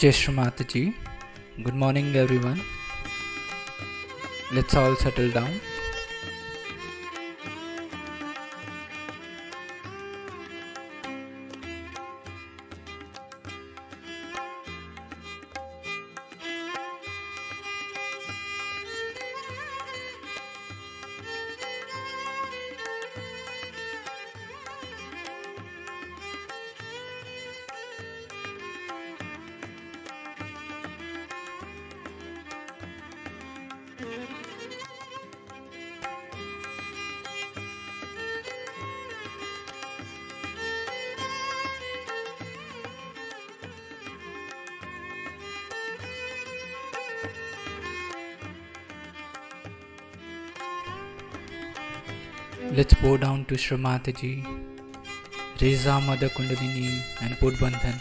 Jai Shri Mataji. Good morning, everyone. Let's all settle down. Let's bow down to Shri Mataji, raise our Mother Kundalini and put Bandhan.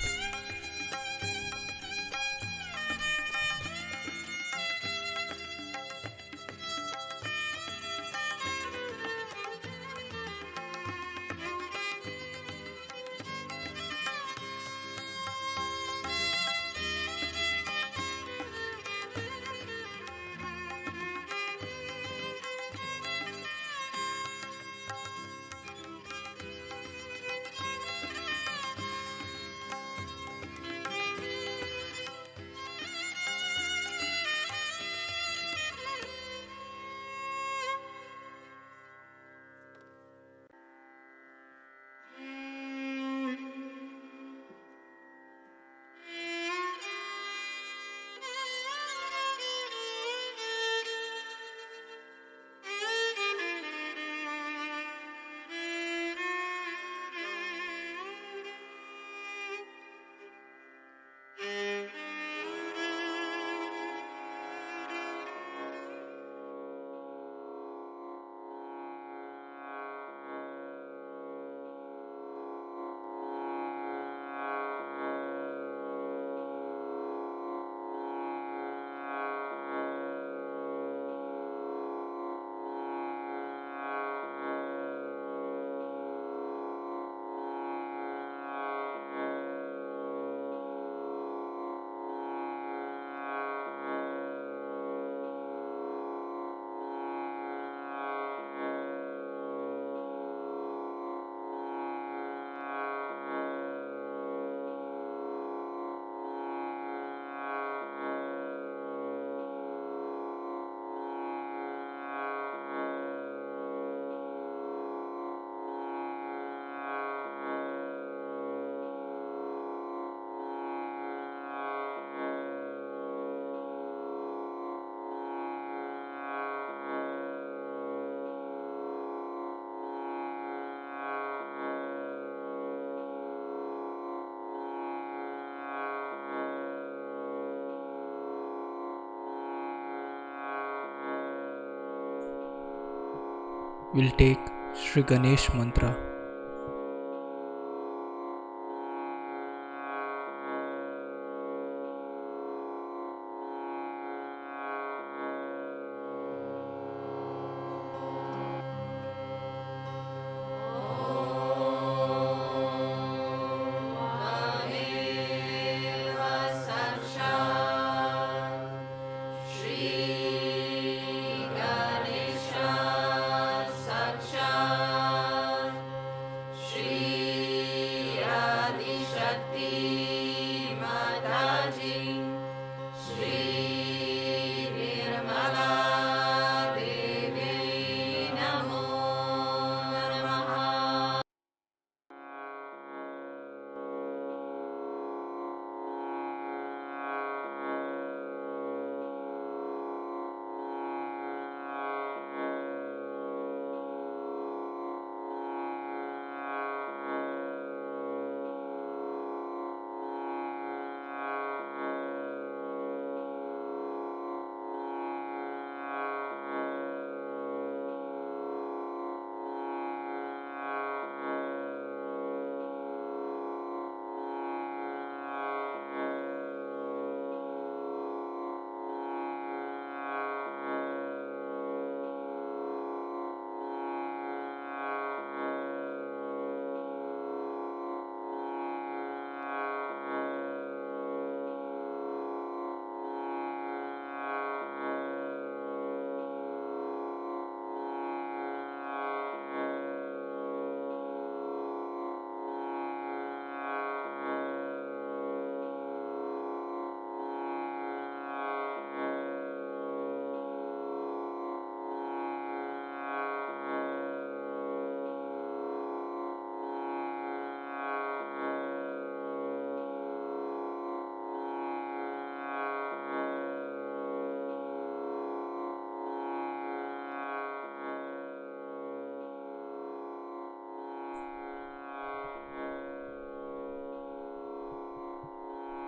We'll take Shri Ganesh Mantra.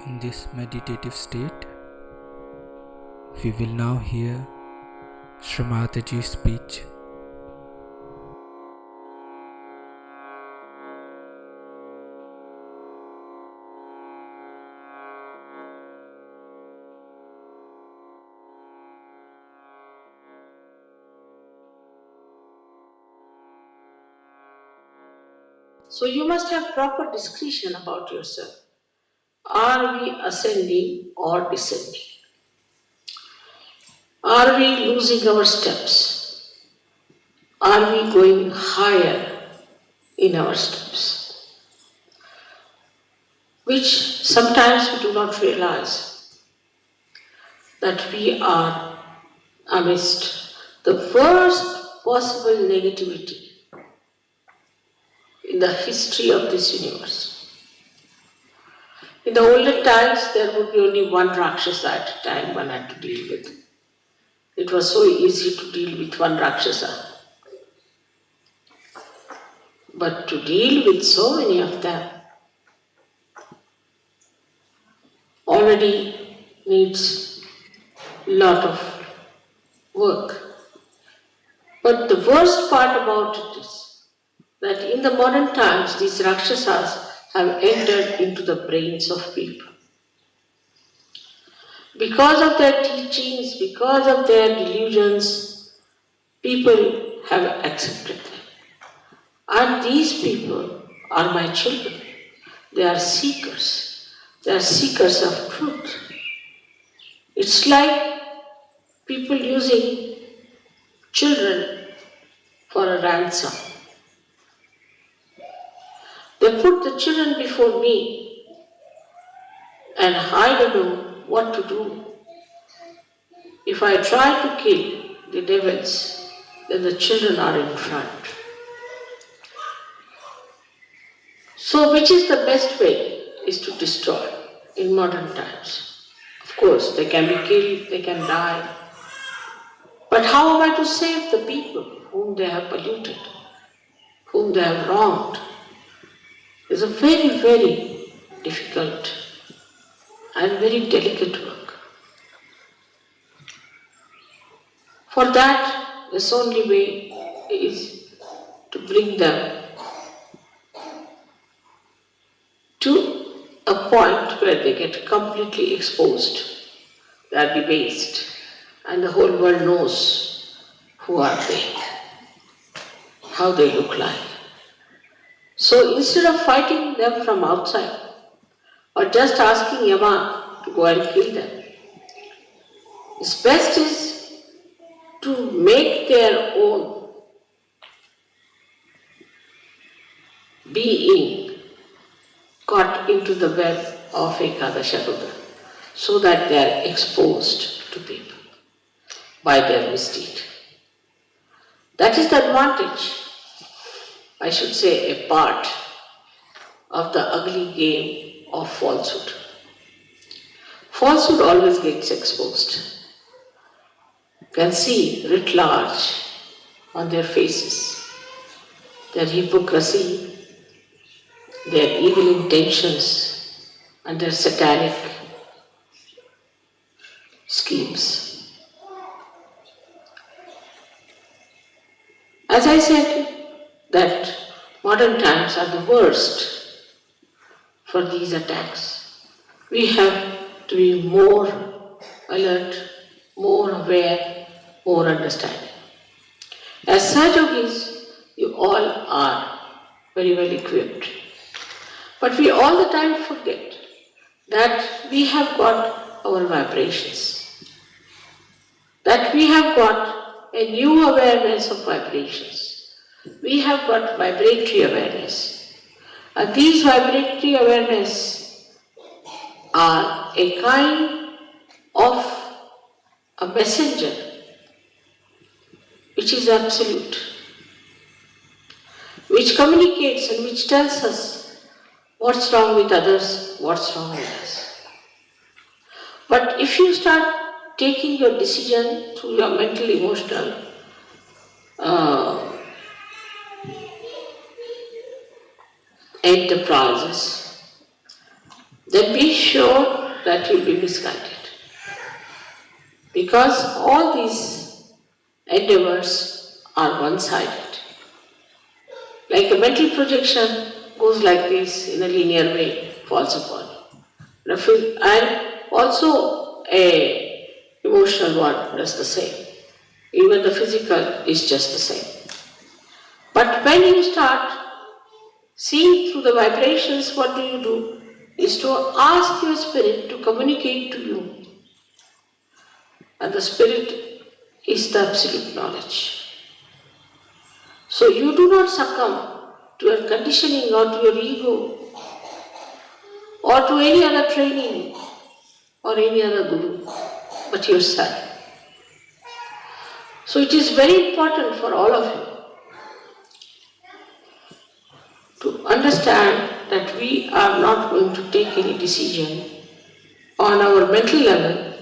in this meditative state, we will now hear Shri Mataji's speech. So you must have proper discretion about yourself. Are we ascending or descending? Are we losing our steps? Are we going higher in our steps? Which sometimes we do not realize that we are amidst the worst possible negativity in the history of this universe. In the olden times, there would be only one Rakshasa at a time one had to deal with. It was so easy to deal with one Rakshasa. But to deal with so many of them already needs a lot of work. But the worst part about it is that in the modern times, these Rakshasas have entered into the brains of people. Because of their teachings, because of their delusions, people have accepted them. And these people are my children. They are seekers. They are seekers of truth. It's like people using children for a ransom. They put the children before me and I don't know what to do. If I try to kill the devils, then the children are in front. So which is the best way is to destroy in modern times. Of course, they can be killed, they can die. But how am I to save the people whom they have polluted, whom they have wronged? It's a very, very difficult and very delicate work. For that, this only way is to bring them to a point where they get completely exposed, they are debased, and the whole world knows who are they, how they look like. So instead of fighting them from outside, or just asking Yama to go and kill them, it's best is to make their own being caught into the web of Ekadasha Rudra, so that they are exposed to people by their misdeed. That is the advantage, I should say, a part of the ugly game of falsehood. Falsehood always gets exposed. You can see writ large on their faces, their hypocrisy, their evil intentions, and their satanic schemes. As I said, that modern times are the worst for these attacks. We have to be more alert, more aware, more understanding. As Sahaja you all are very well equipped. But we all the time forget that we have got our vibrations, that we have got a new awareness of vibrations. We have got vibratory awareness. And these vibratory awareness are a kind of a messenger which is absolute, which communicates and which tells us what's wrong with others, what's wrong with us. But if you start taking your decision through your mental, emotional enterprises, then be sure that you'll be misguided. Because all these endeavors are one-sided. Like a mental projection goes like this in a linear way, falls upon you. And also a emotional one does the same. Even the physical is just the same. But when you start seeing through the vibrations, what do? Is to ask your spirit to communicate to you. And the spirit is the absolute knowledge. So you do not succumb to your conditioning or to your ego or to any other training or any other guru, but yourself. So it is very important for all of you to understand that we are not going to take any decision on our mental level,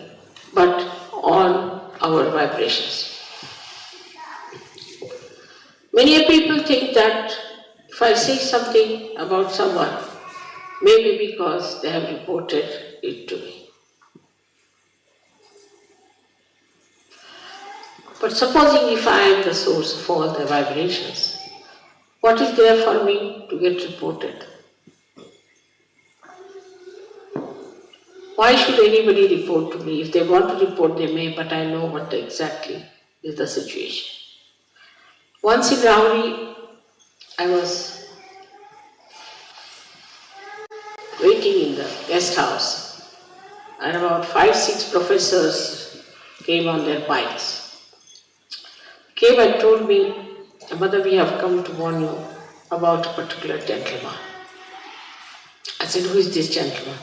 but on our vibrations. Many people think that if I say something about someone, maybe because they have reported it to me. But supposing if I am the source of all the vibrations, what is there for me to get reported? Why should anybody report to me? If they want to report, they may, but I know what exactly is the situation. Once in Rauri, I was waiting in the guest house, and about 5-6 professors came on their bikes. Came and told me, "Mother, we have come to warn you about a particular gentleman." I said, "Who is this gentleman?"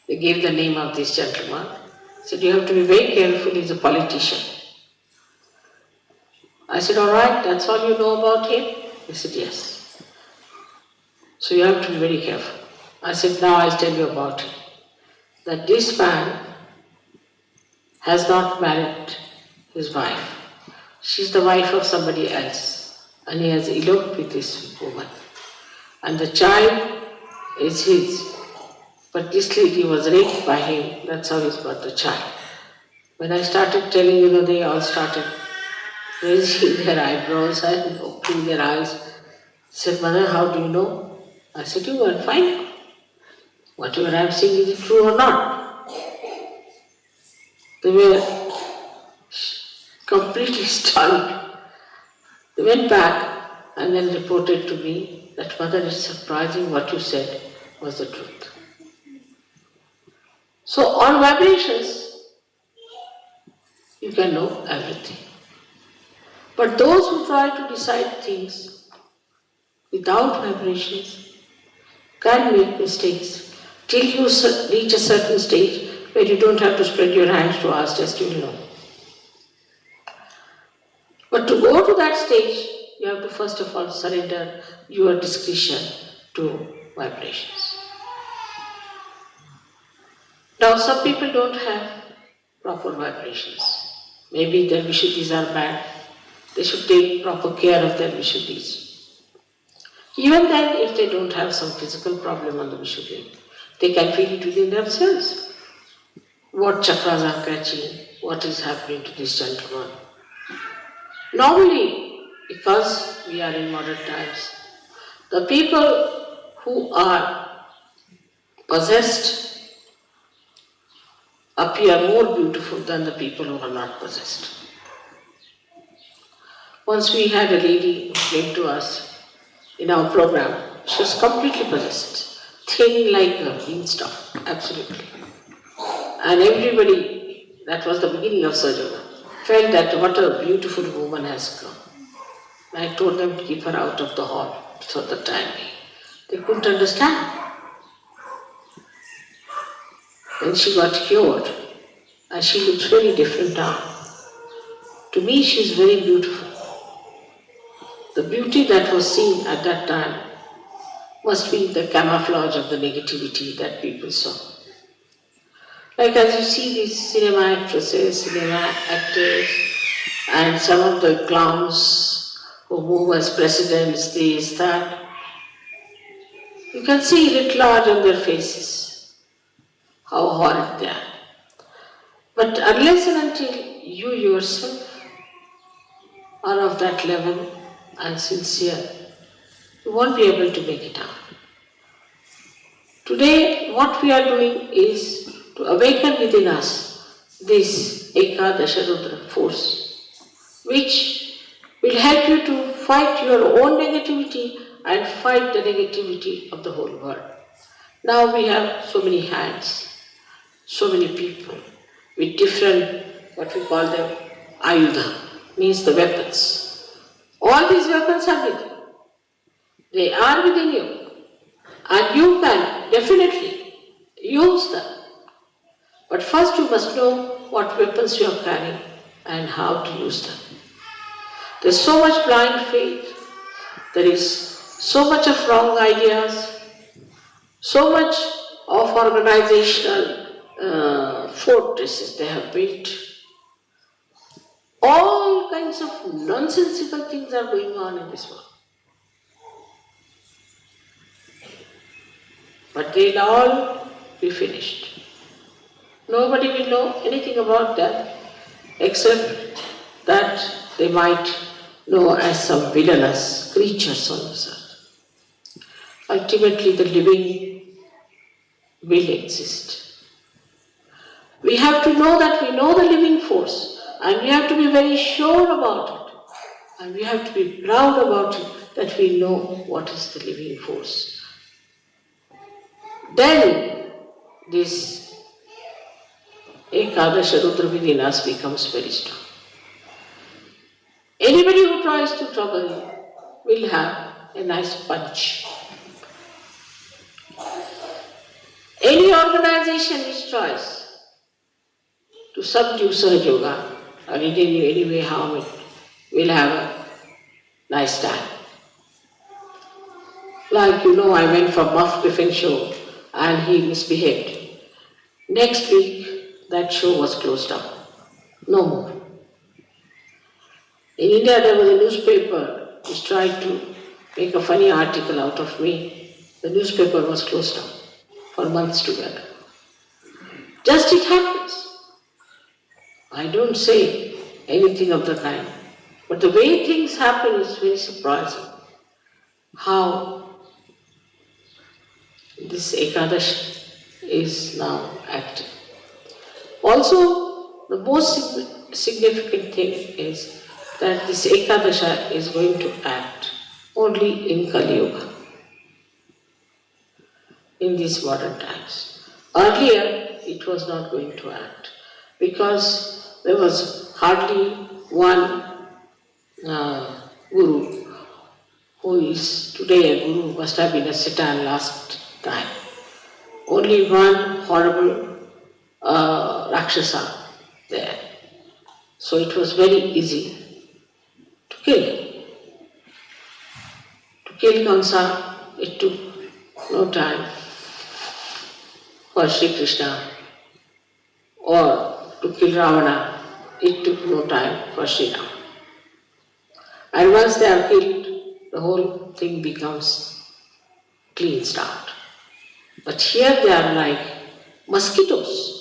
They gave the name of this gentleman. I said, "You have to be very careful, he's a politician." I said, "All right, that's all you know about him?" He said, "Yes." "So you have to be very careful." I said, "Now I'll tell you about him. That this man has not married his wife. She's the wife of somebody else, and he has eloped with this woman. And the child is his. But this lady was raped by him, that's how he's got the child." When I started telling, they all started raising their eyebrows and opening their eyes. I said, "Mother, how do you know?" I said, "You go and find out. Whatever I'm saying, is it true or not?" They were completely stunned. They went back and then reported to me that, "Mother, it's surprising what you said was the truth." So on vibrations, you can know everything. But those who try to decide things without vibrations can make mistakes till you reach a certain stage where you don't have to spread your hands to ask, just you'll know. But to go to that stage, you have to first of all surrender your discretion to vibrations. Now some people don't have proper vibrations. Maybe their Vishuddhis are bad. They should take proper care of their Vishuddhis. Even then, if they don't have some physical problem on the Vishuddhi, they can feel it within themselves. What chakras are catching, what is happening to this gentleman. Normally, because we are in modern times, the people who are possessed appear more beautiful than the people who are not possessed. Once we had a lady who came to us in our program. She was completely possessed, thin like a beanstalk, absolutely. And everybody, that was the beginning of Sajjana, felt that what a beautiful woman has come. I told them to keep her out of the hall for the time being. They couldn't understand. Then she got cured and she looks very different now. To me, she is very beautiful. The beauty that was seen at that time must be the camouflage of the negativity that people saw. Like as you see these cinema actresses, cinema actors, and some of the clowns who move as presidents, this, that, you can see it large on their faces. how horrid they are. But unless and until you yourself are of that level and sincere, you won't be able to make it out. Today, what we are doing is to awaken within us this Ekadasha Rudra force, which will help you to fight your own negativity and fight the negativity of the whole world. Now we have so many hands, so many people with different, what we call them, ayudha, means the weapons. All these weapons are with you. They are within you. And you can definitely use them. But first you must know what weapons you are carrying and how to use them. There is so much blind faith. There is so much of wrong ideas, so much of organizational fortresses they have built. All kinds of nonsensical things are going on in this world. But they'll all be finished. Nobody will know anything about that except that they might know as some villainous creatures on this earth. Ultimately, the living will exist. We have to know that we know the living force, and we have to be very sure about it. And we have to be proud about it, that we know what is the living force. Then this Ekadasha Rudra within us becomes very strong. Anybody who tries to trouble you will have a nice punch. Any organization which tries to subdue Sahaja Yoga or in any way harm it will have a nice time. Like I went for Muff Griffin show and he misbehaved. Next week that show was closed down. No more. In India there was a newspaper which tried to make a funny article out of me. The newspaper was closed down for months together. Just it happens. I don't say anything of the kind. But the way things happen is very surprising. How this Ekadash is now active. Also, the most significant thing is that this Ekadasha is going to act only in Kali Yuga, in these modern times. Earlier, it was not going to act because there was hardly one guru who is today a guru, must have been a Satan last time. Only one horrible Rakshasa there. So it was very easy to kill. To kill Kamsa, it took no time for Sri Krishna, or to kill Ravana, it took no time for Sri Rama. And once they are killed, the whole thing becomes clean start. But here they are like mosquitoes.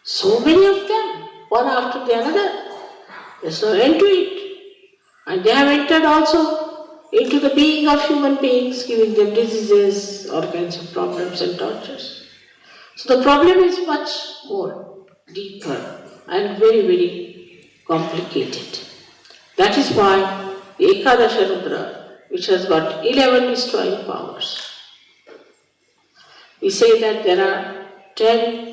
So many of them, one after the other. There's no end to it. And they have entered also into the being of human beings, giving them diseases, all kinds of problems and tortures. So the problem is much more deeper and very, very complicated. That is why the Ekadasha Rudra, which has got 11 destroying powers, we say that there are 10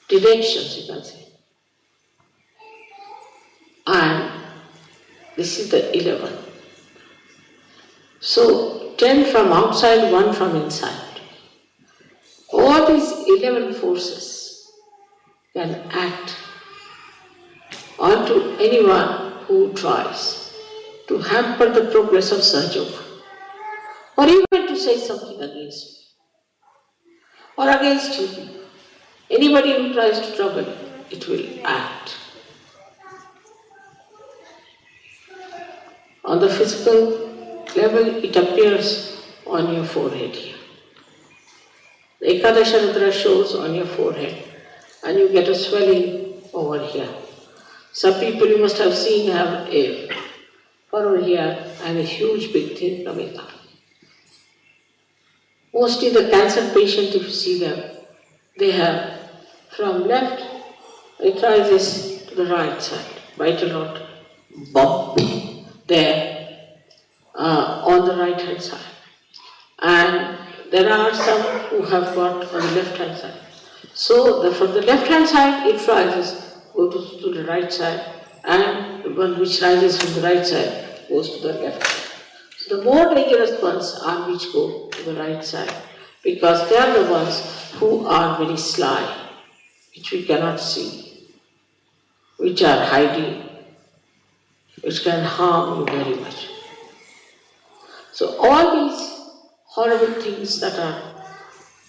directions, you can say. And this is the 11. So 10 from outside, 1 from inside. All these 11 forces can act onto anyone who tries to hamper the progress of Sahaja Yoga, or even to say something against me, or against you. Anybody who tries to trouble it will act. On the physical level, it appears on your forehead here. The Ekadasha Rudra shows on your forehead and you get a swelling over here. Some people you must have seen have a furrow here and a huge big thing coming up. Mostly the cancer patient, if you see them, they have from left, it rises to the right side, quite a lot, bump there on the right hand side. And there are some who have got on the left hand side. So from the left hand side it rises, goes to the right side, and the one which rises from the right side goes to the left side. So the more dangerous ones are which go to the right side, because they are the ones who are very sly, which we cannot see, which are hiding, which can harm you very much. So all these horrible things that are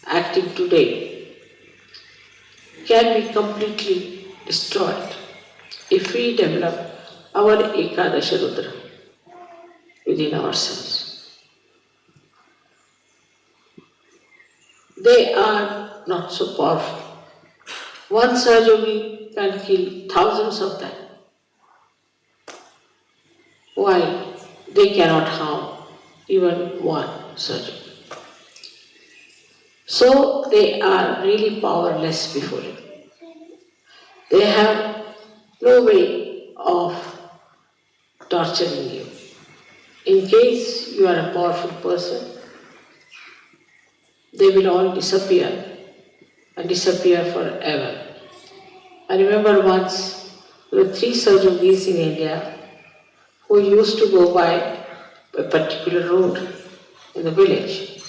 acting today can be completely destroyed if we develop our Ekadasha Rudra within ourselves. They are not so powerful. One surgery can kill thousands of them, while they cannot harm even one surgery. So they are really powerless before it. They have no way of torturing you. In case you are a powerful person, they will all disappear and disappear forever. I remember once there were 3 surgeries in India who used to go by a particular road in the village.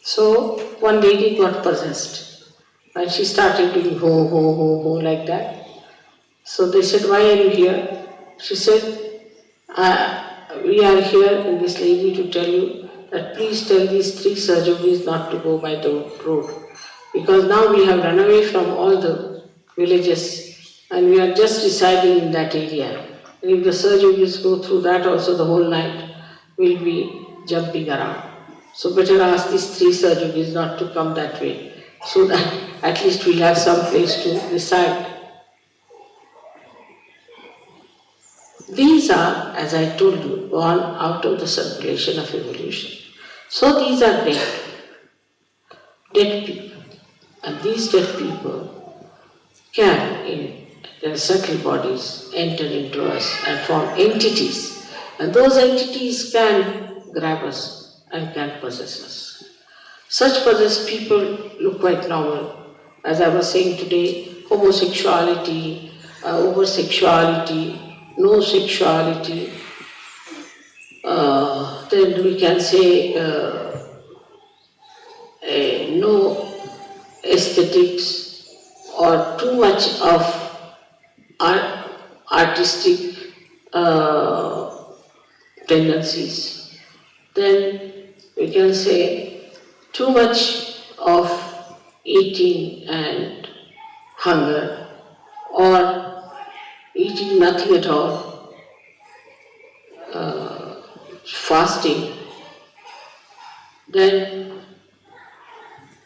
So one lady got possessed and she started doing ho, ho, ho, ho like that. So they said, "Why are you here?" She said, "We are here in this lady to tell you that please tell these 3 surgeries not to go by the road. Because now we have run away from all the villages and we are just residing in that area. And if the surgeries go through that also the whole night, we'll be jumping around. So better ask these 3 surgeries not to come that way, so that at least we'll have some place to reside." These are, as I told you, born out of the circulation of evolution. So these are dead people. And these dead people can, in their subtle bodies, enter into us and form entities. And those entities can grab us and can possess us. Such possessed people look quite normal. As I was saying today, homosexuality, over-sexuality, no sexuality, then we can say no aesthetics or too much of artistic tendencies. Then we can say too much of eating and hunger, or eating nothing at all, fasting, then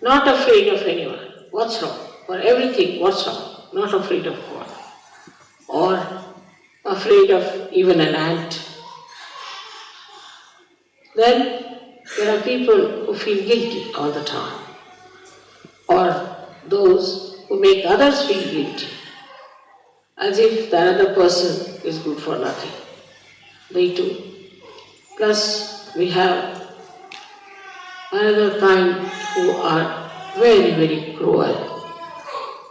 not afraid of anyone. What's wrong? For everything, what's wrong? Not afraid of God. Or afraid of even an ant. Then there are people who feel guilty all the time. Or those who make others feel guilty, as if the other person is good for nothing. They too. Plus we have another kind who are very, very cruel,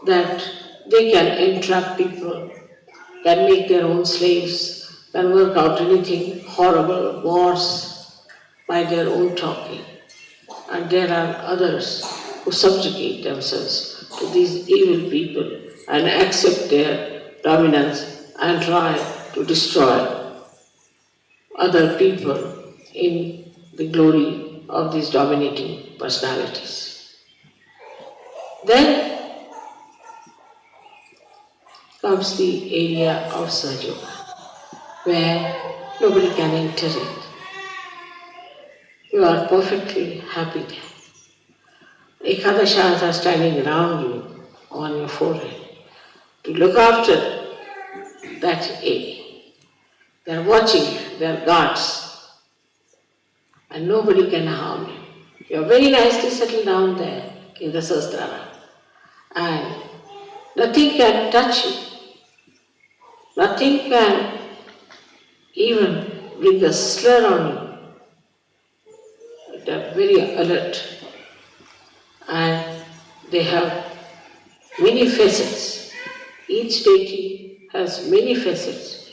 that they can entrap people, can make their own slaves, can work out anything horrible, wars by their own talking. And there are others who subjugate themselves to these evil people and accept their dominance and try to destroy other people in the glory of these dominating personalities. Then comes the area of Sahaja Yoga, where Nobody can enter it. You are perfectly happy there. Ekadashas are standing around you on your forehead to look after that A. They are watching you, they are guards, and nobody can harm you. You are very nicely settled down there in the Sahasrara, and nothing can touch you, nothing can even bring a slur on you. They are very alert, and they have many facets. Each deity has many facets,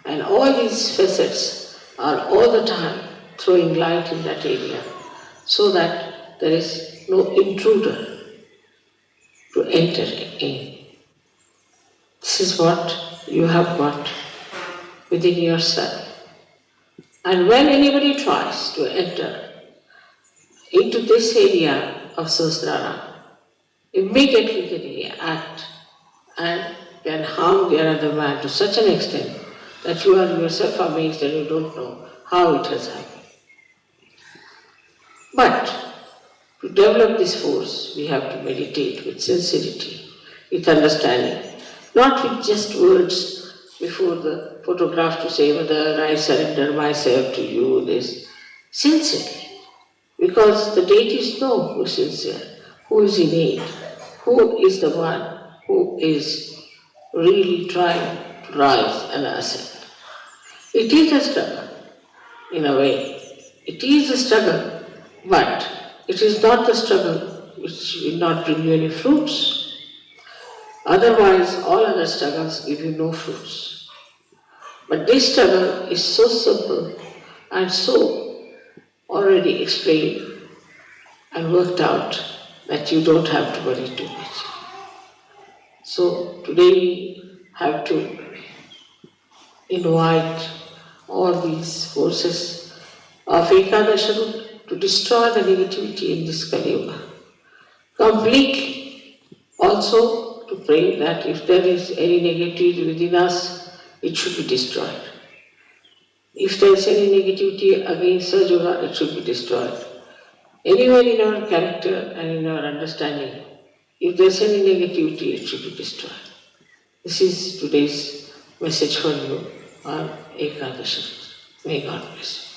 and all these facets are all the time throwing light in that area so that there is no intruder to enter in. This is what you have got within yourself. And when anybody tries to enter into this area of Sahasrara, immediately they react and can harm the other man to such an extent that you are yourself amazed and you don't know how it has happened. But to develop this force, we have to meditate with sincerity, with understanding, not with just words before the photograph to say, Mother, I surrender myself to you, this. Sincerely, because the deities know who is sincere, who is innate, who is the one who is really trying to rise and ascend. It is a struggle, in a way. It is a struggle, but it is not the struggle which will not bring you any fruits. Otherwise, all other struggles give you no fruits. But this struggle is so simple and so already explained and worked out that you don't have to worry too much. So today we have to invite all these forces of Ekadasha to destroy the negativity in this Kali Yuga completely. Also to pray that if there is any negativity within us, it should be destroyed. If there is any negativity against Sahaja, it should be destroyed. Anywhere in our character and in our understanding, if there is any negativity, it should be destroyed. This is today's message for you on Ekadashi. May God bless you.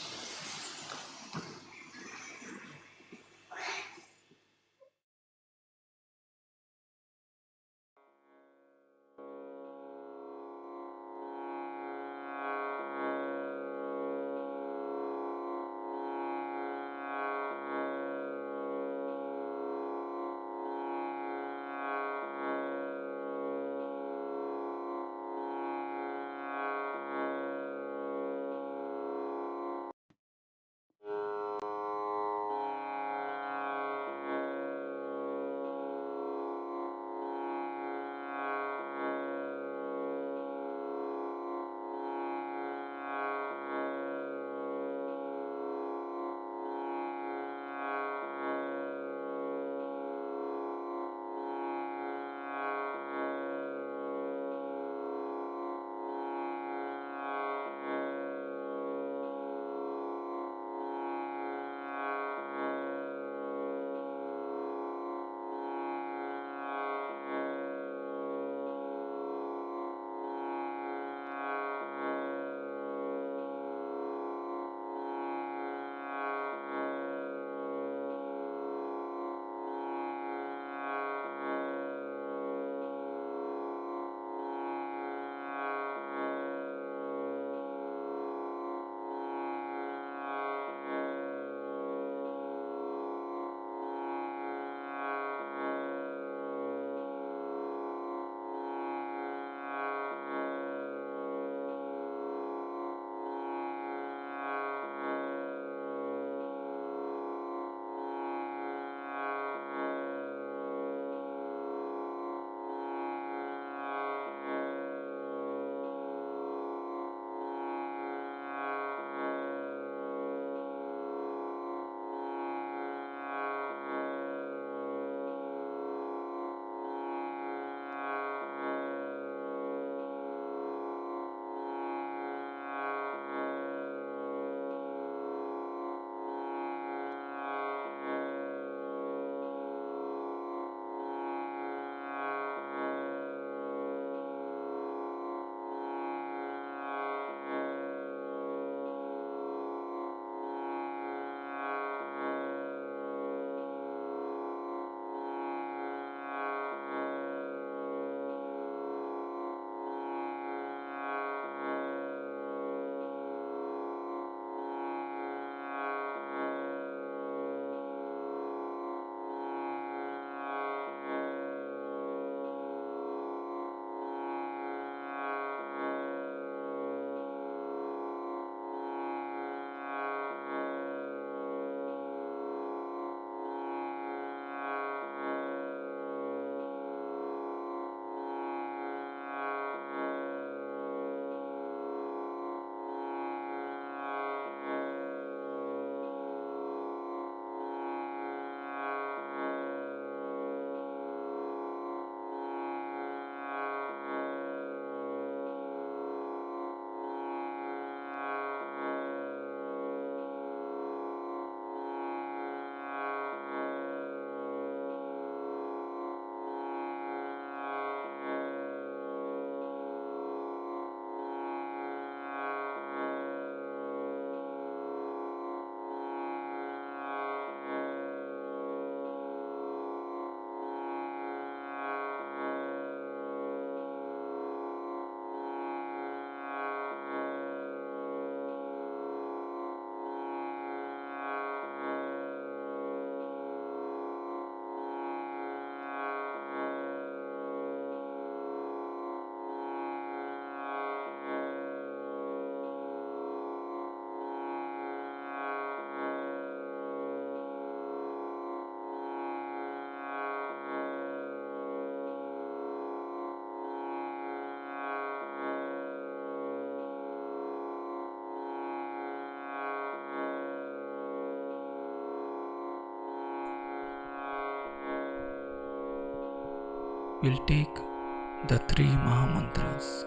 we'll take the three Mahamantras.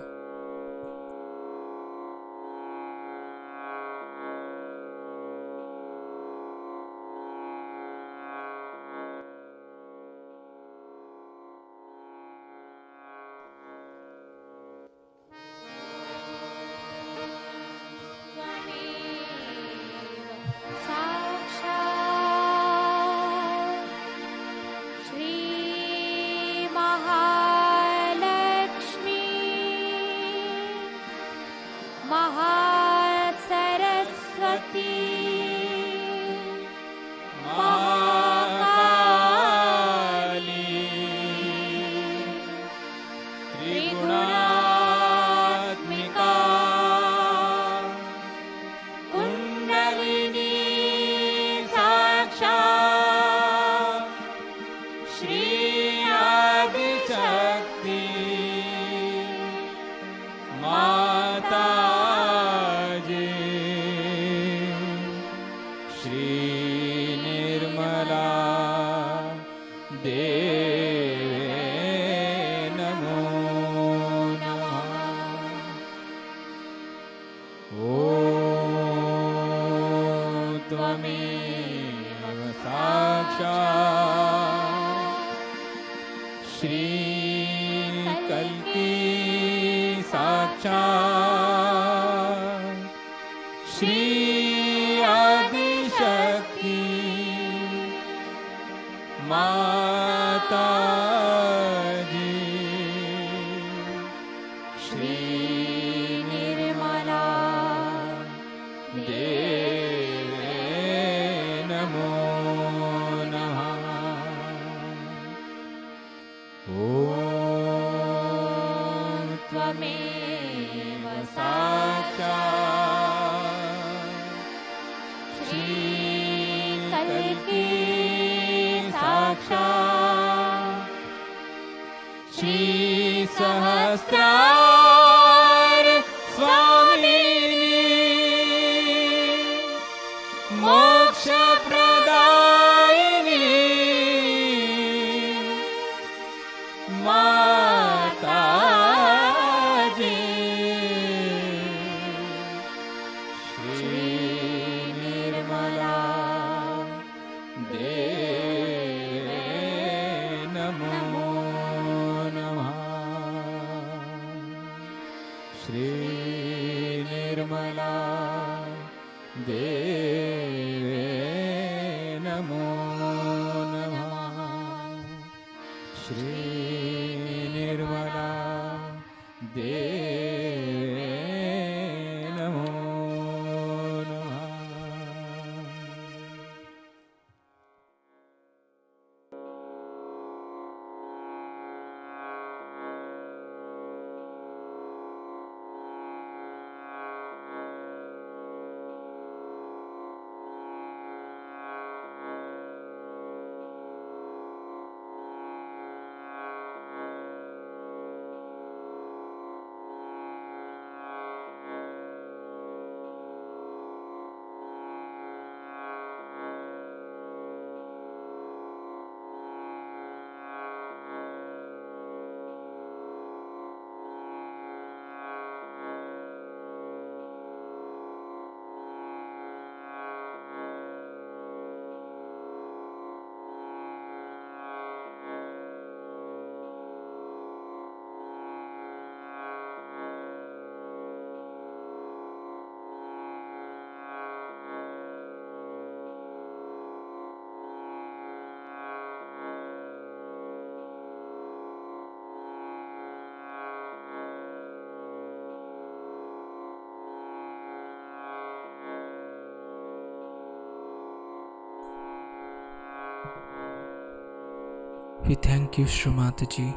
We thank you, Srimataji,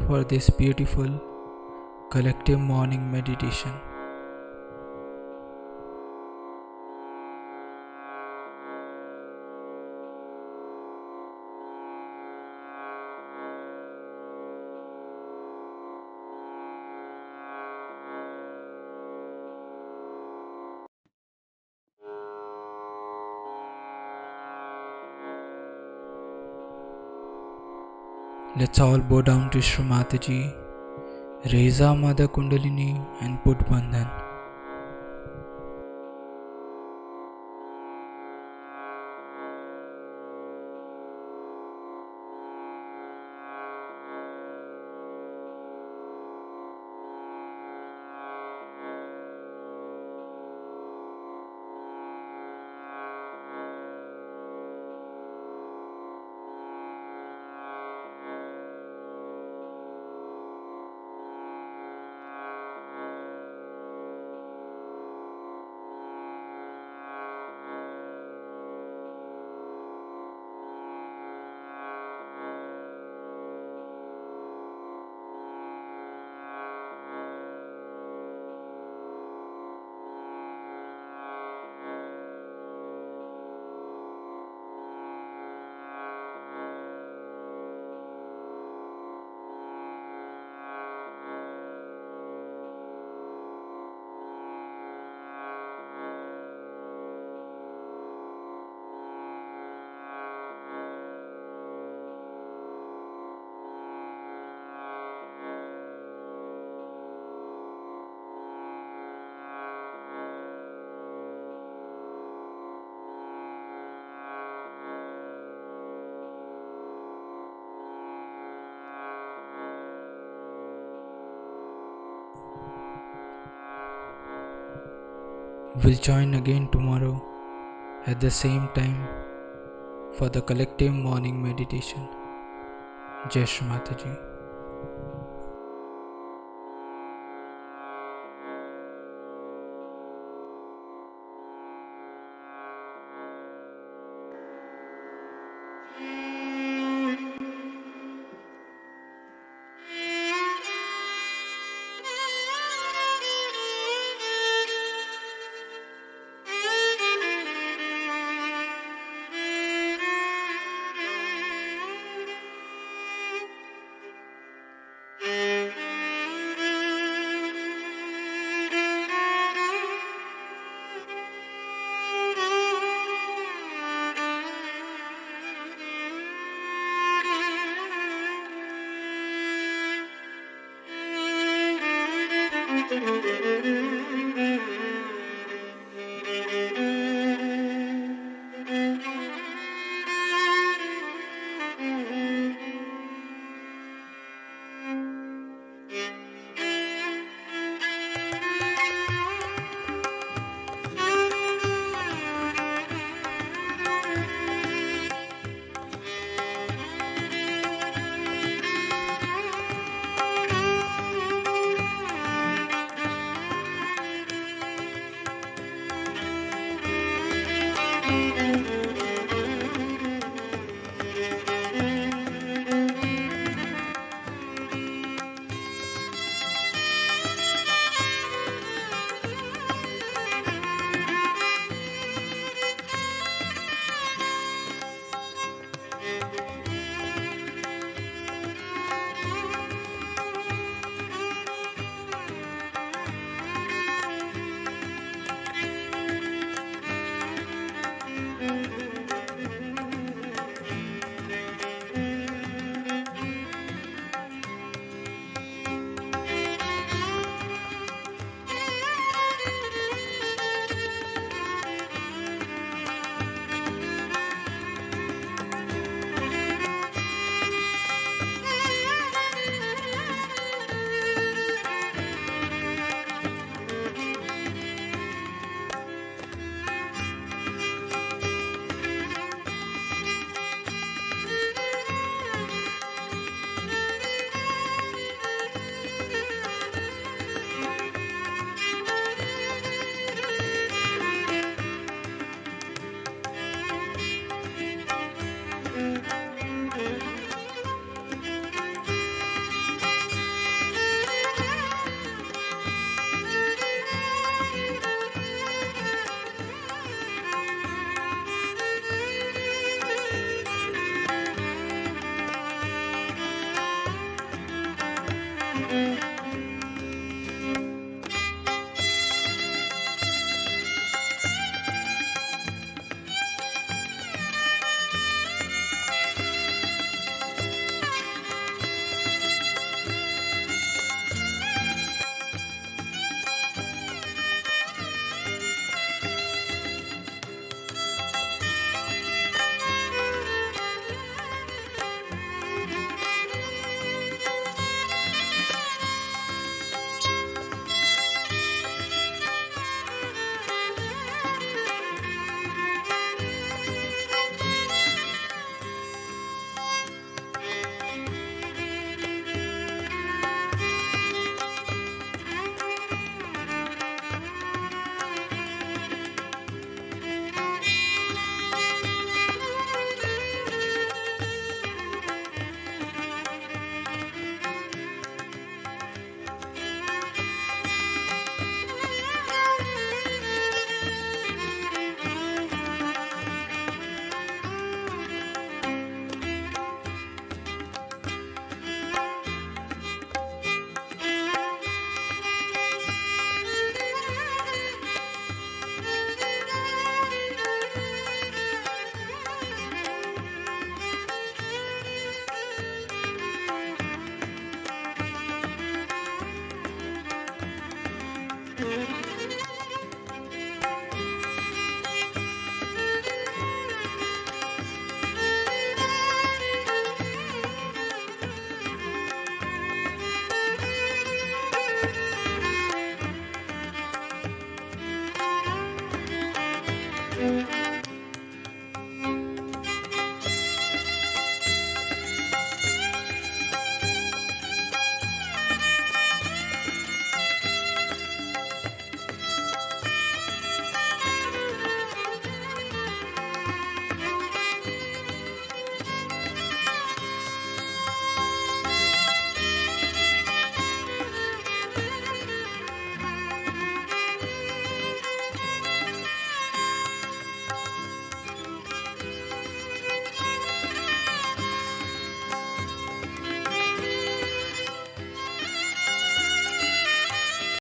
for this beautiful collective morning meditation. Let's all bow down to Shri Mataji, raise our Mother Kundalini and put Bandhan. We'll join again tomorrow at the same time for the collective morning meditation. Jai Shri Mataji.